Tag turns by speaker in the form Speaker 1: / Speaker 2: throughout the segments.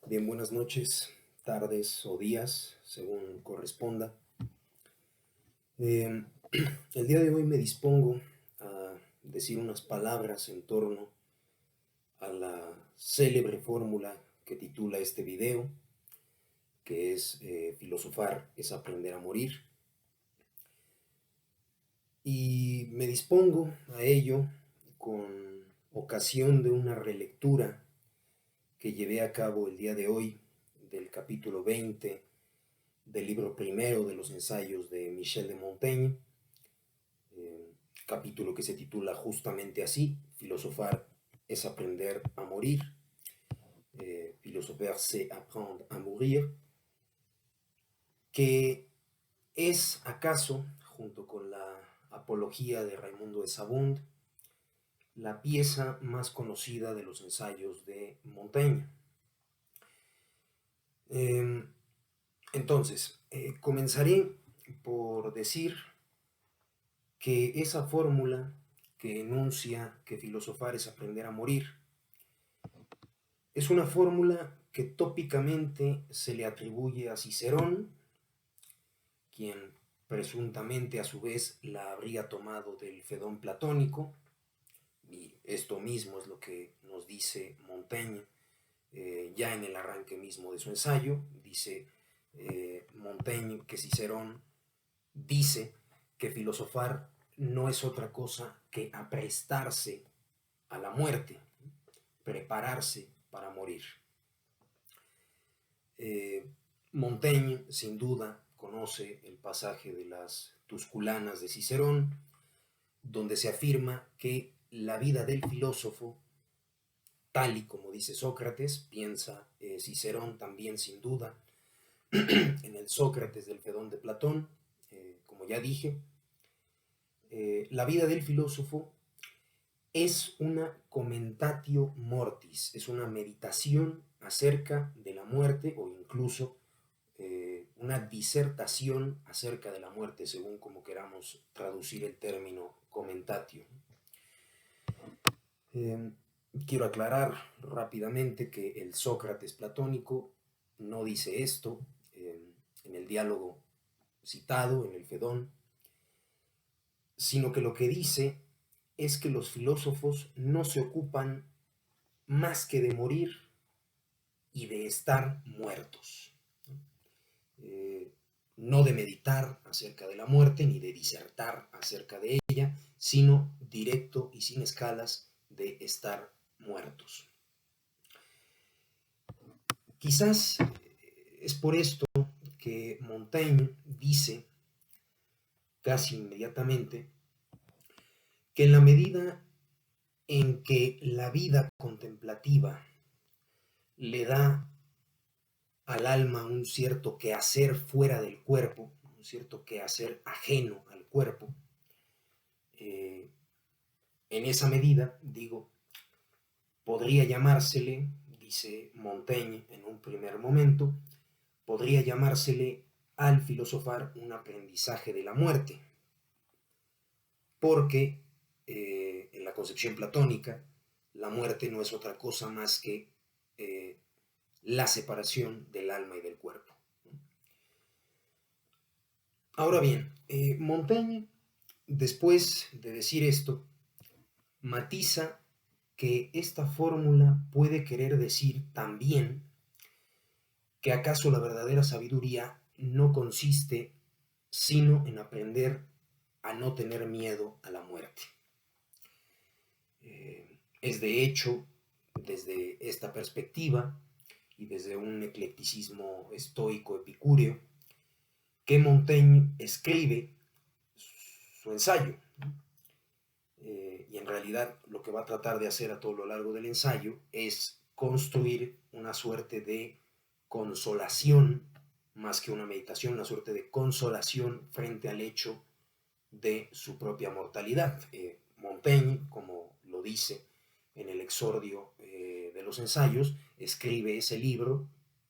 Speaker 1: Bien, buenas noches, tardes o días, según corresponda. Eh, el día de hoy me dispongo a decir unas palabras en torno a la célebre fórmula que titula este video, que es filosofar es aprender a morir. Y me dispongo a ello con ocasión de una relectura que llevé a cabo el día de hoy del capítulo 20 del libro primero de los ensayos de Michel de Montaigne, capítulo que se titula justamente así: filosofar es aprender a morir, philosopher c'est apprendre à mourir, que es acaso, junto con la apología de Raimundo de Sabund, la pieza más conocida de los ensayos de Montaigne. Entonces, comenzaré por decir que esa fórmula que enuncia que filosofar es aprender a morir es una fórmula que tópicamente se le atribuye a Cicerón, quien presuntamente a su vez la habría tomado del Fedón platónico, y esto mismo es lo que nos dice Montaigne ya en el arranque mismo de su ensayo. Dice Montaigne que Cicerón dice que filosofar no es otra cosa que aprestarse a la muerte, prepararse para morir. Montaigne, sin duda, conoce el pasaje de las Tusculanas de Cicerón, donde se afirma que la vida del filósofo, tal y como dice Sócrates, piensa Cicerón también sin duda en el Sócrates del Fedón de Platón, como ya dije, la vida del filósofo es una commentatio mortis, es una meditación acerca de la muerte, o incluso una disertación acerca de la muerte, según como queramos traducir el término commentatio. Quiero aclarar rápidamente que el Sócrates platónico no dice esto en el diálogo citado, en el Fedón, sino que lo que dice es que los filósofos no se ocupan más que de morir y de estar muertos. No de meditar acerca de la muerte ni de disertar acerca de ella, sino directo y sin escalas de estar muertos. Quizás es por esto que Montaigne dice casi inmediatamente que en la medida en que la vida contemplativa le da al alma un cierto quehacer fuera del cuerpo, un cierto quehacer ajeno al cuerpo, en esa medida, digo, podría llamársele, dice Montaigne en un primer momento, podría llamársele al filosofar un aprendizaje de la muerte, porque en la concepción platónica la muerte no es otra cosa más que la separación del alma y del cuerpo. Ahora bien, Montaigne, después de decir esto, matiza que esta fórmula puede querer decir también que acaso la verdadera sabiduría no consiste sino en aprender a no tener miedo a la muerte. Es de hecho, desde esta perspectiva y desde un eclecticismo estoico epicúreo, que Montaigne escribe su ensayo. Y en realidad lo que va a tratar de hacer a todo lo largo del ensayo es construir una suerte de consolación, más que una meditación, una suerte de consolación frente al hecho de su propia mortalidad. Montaigne, como lo dice en el exordio de los ensayos, escribe ese libro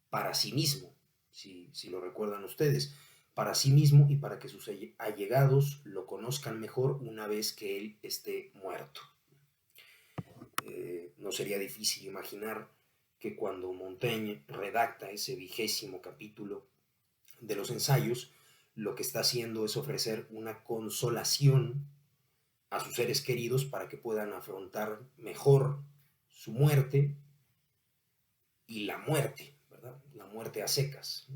Speaker 1: para sí mismo, si lo recuerdan ustedes, para sí mismo y para que sus allegados lo conozcan mejor una vez que él esté muerto. No sería difícil imaginar que cuando Montaigne redacta ese 20º capítulo de los ensayos, lo que está haciendo es ofrecer una consolación a sus seres queridos para que puedan afrontar mejor su muerte y la muerte, ¿verdad? La muerte a secas.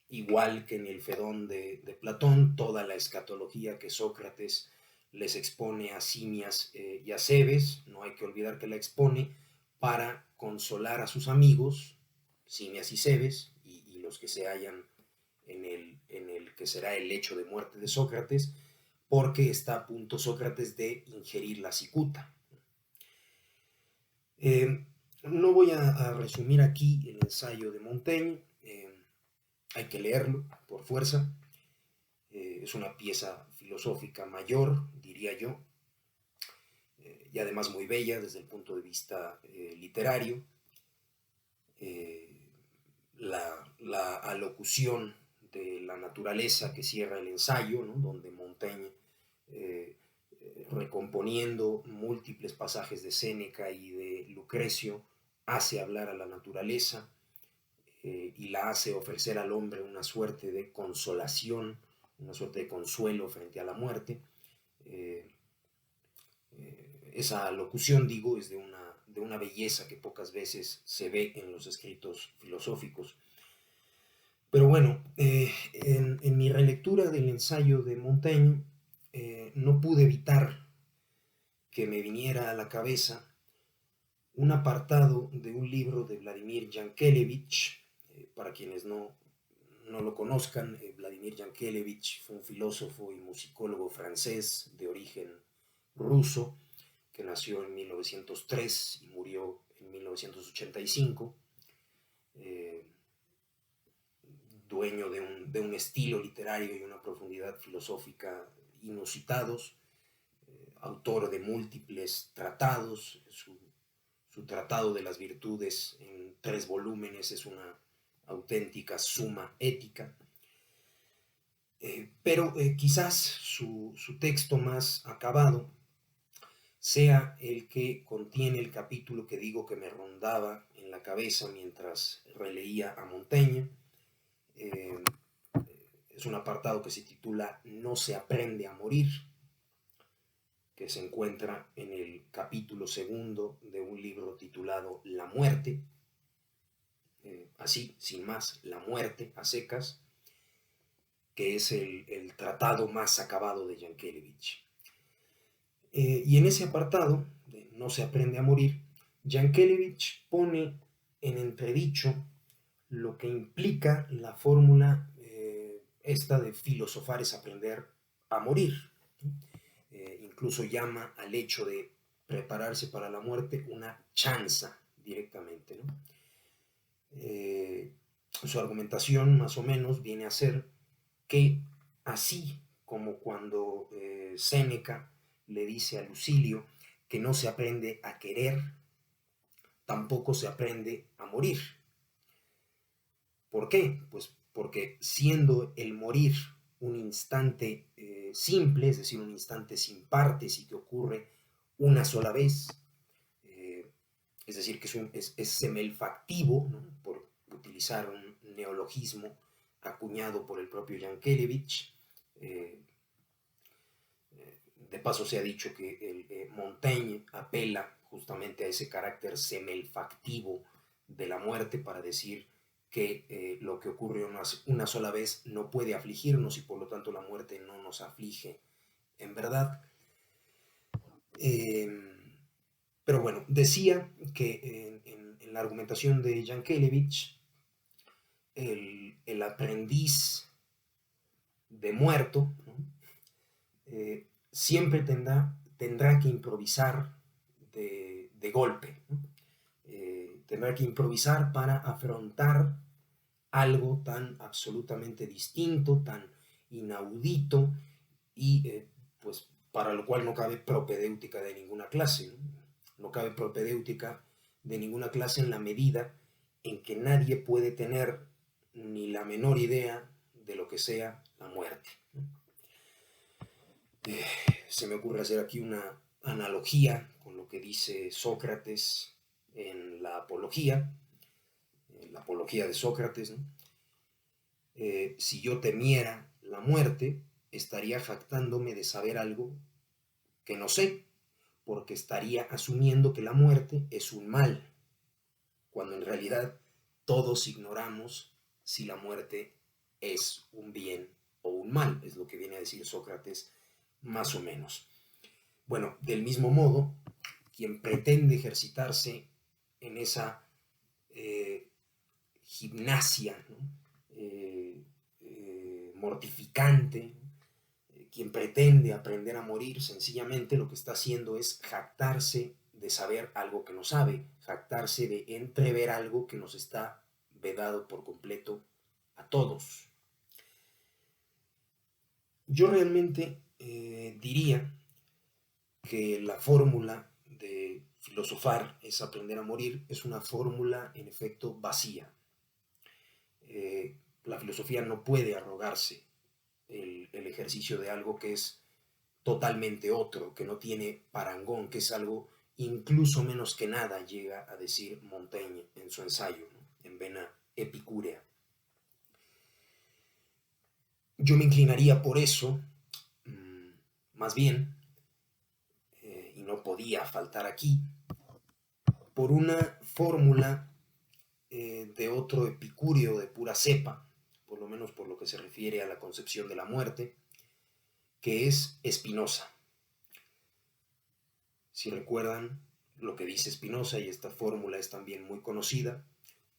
Speaker 1: Igual que en el Fedón de Platón, toda la escatología que Sócrates les expone a Simias y a Cebes, no hay que olvidar que la expone para consolar a sus amigos, Simias y Cebes, y los que se hallan en el que será el lecho de muerte de Sócrates, porque está a punto Sócrates de ingerir la cicuta. No voy a resumir aquí el ensayo de Montaigne, hay que leerlo por fuerza, es una pieza filosófica mayor, diría yo, y además muy bella desde el punto de vista literario. La alocución de la naturaleza que cierra el ensayo, ¿no? Donde Montaigne, recomponiendo múltiples pasajes de Séneca y de Lucrecio, hace hablar a la naturaleza y la hace ofrecer al hombre una suerte de consolación, una suerte de consuelo frente a la muerte. Esa locución, digo, es de una belleza que pocas veces se ve en los escritos filosóficos. Pero bueno, en mi relectura del ensayo de Montaigne, no pude evitar que me viniera a la cabeza un apartado de un libro de Vladimir Yankelevich. Para quienes no lo conozcan, Vladimir Yankelevich fue un filósofo y musicólogo francés de origen ruso, que nació en 1903 y murió en 1985, dueño de un estilo literario y una profundidad filosófica inusitados, autor de múltiples tratados. Su Tratado de las Virtudes en 3 volúmenes es una auténtica suma ética. Pero quizás su texto más acabado sea el que contiene el capítulo que digo que me rondaba en la cabeza mientras releía a Montaigne. Es un apartado que se titula No se aprende a morir, que se encuentra en el capítulo 2 de un libro titulado La muerte, así, sin más, La muerte a secas, que es el tratado más acabado de Yankelevich. Y en ese apartado, de No se aprende a morir, Yankelevich pone en entredicho lo que implica la fórmula esta de filosofar es aprender a morir. Incluso llama al hecho de prepararse para la muerte una chanza directamente, ¿no? Su argumentación más o menos viene a ser que así como cuando Séneca le dice a Lucilio que no se aprende a querer, tampoco se aprende a morir. ¿Por qué? Pues porque siendo el morir un instante simple, es decir, un instante sin partes y que ocurre una sola vez, es decir, que es semelfactivo, ¿no? Por utilizar un neologismo acuñado por el propio Yankelevich. De paso se ha dicho que Montaigne apela justamente a ese carácter semelfactivo de la muerte para decir que lo que ocurre una sola vez no puede afligirnos y por lo tanto la muerte no nos aflige en verdad. Pero bueno, decía que en la argumentación de Yankelevich, el aprendiz de muerto, ¿no? Siempre tendrá que improvisar de golpe, ¿no? Tendrá que improvisar para afrontar algo tan absolutamente distinto, tan inaudito y pues para lo cual no cabe propedéutica de ninguna clase, ¿no? No cabe propedéutica de ninguna clase en la medida en que nadie puede tener ni la menor idea de lo que sea la muerte, ¿no? Se me ocurre hacer aquí una analogía con lo que dice Sócrates en la apología de Sócrates, ¿no? Si yo temiera la muerte, estaría jactándome de saber algo que no sé, porque estaría asumiendo que la muerte es un mal, cuando en realidad todos ignoramos si la muerte es un bien o un mal, es lo que viene a decir Sócrates más o menos. Bueno, del mismo modo, quien pretende ejercitarse en esa gimnasia, ¿no? Mortificante, quien pretende aprender a morir, sencillamente lo que está haciendo es jactarse de saber algo que no sabe, jactarse de entrever algo que nos está vedado por completo a todos. Yo realmente diría que la fórmula de filosofar es aprender a morir es una fórmula en efecto vacía. La filosofía no puede arrogarse el ejercicio de algo que es totalmente otro, que no tiene parangón, que es algo incluso menos que nada, llega a decir Montaigne en su ensayo, ¿no? En vena epicúrea. Yo me inclinaría por eso, más bien, y no podía faltar aquí, por una fórmula de otro epicúreo de pura cepa, por lo menos por lo que se refiere a la concepción de la muerte, que es Spinoza. Si recuerdan lo que dice Spinoza, y esta fórmula es también muy conocida,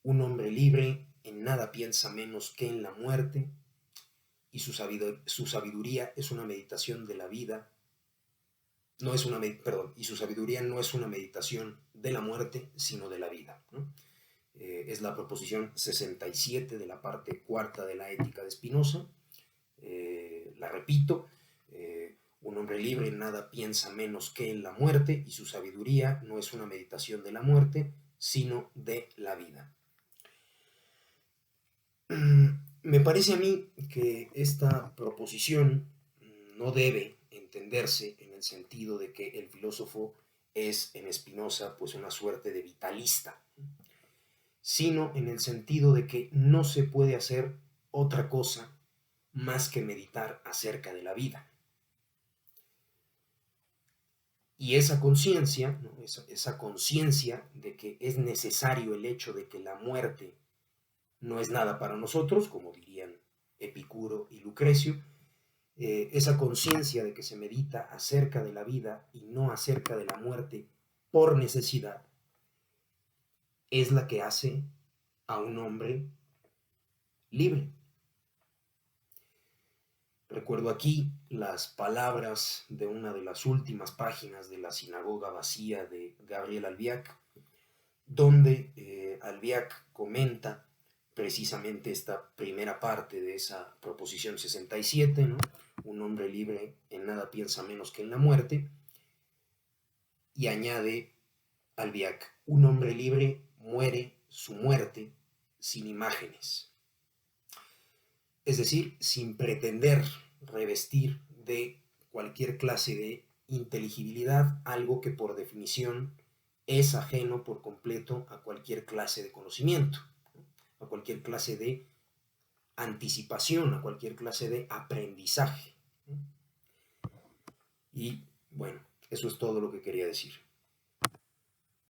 Speaker 1: un hombre libre en nada piensa menos que en la muerte, y su sabiduría es una meditación de la vida, no es una, perdón, y su sabiduría no es una meditación de la muerte, sino de la vida, ¿no? Es la proposición 67 de la parte cuarta de la Ética de Spinoza. La repito, un hombre libre en nada piensa menos que en la muerte, y su sabiduría no es una meditación de la muerte, sino de la vida. Me parece a mí que esta proposición no debe entenderse en el sentido de que el filósofo es en Spinoza pues una suerte de vitalista, sino en el sentido de que no se puede hacer otra cosa más que meditar acerca de la vida. Y esa conciencia, ¿no? esa conciencia de que es necesario el hecho de que la muerte no es nada para nosotros, como dirían Epicuro y Lucrecio, esa conciencia de que se medita acerca de la vida y no acerca de la muerte por necesidad, es la que hace a un hombre libre. Recuerdo aquí las palabras de una de las últimas páginas de La sinagoga vacía de Gabriel Albiac, donde Albiac comenta precisamente esta primera parte de esa proposición 67, ¿no? Un hombre libre en nada piensa menos que en la muerte, y añade Albiac, un hombre libre muere su muerte sin imágenes, es decir, sin pretender revestir de cualquier clase de inteligibilidad algo que por definición es ajeno por completo a cualquier clase de conocimiento, a cualquier clase de anticipación, a cualquier clase de aprendizaje. Y bueno, eso es todo lo que quería decir.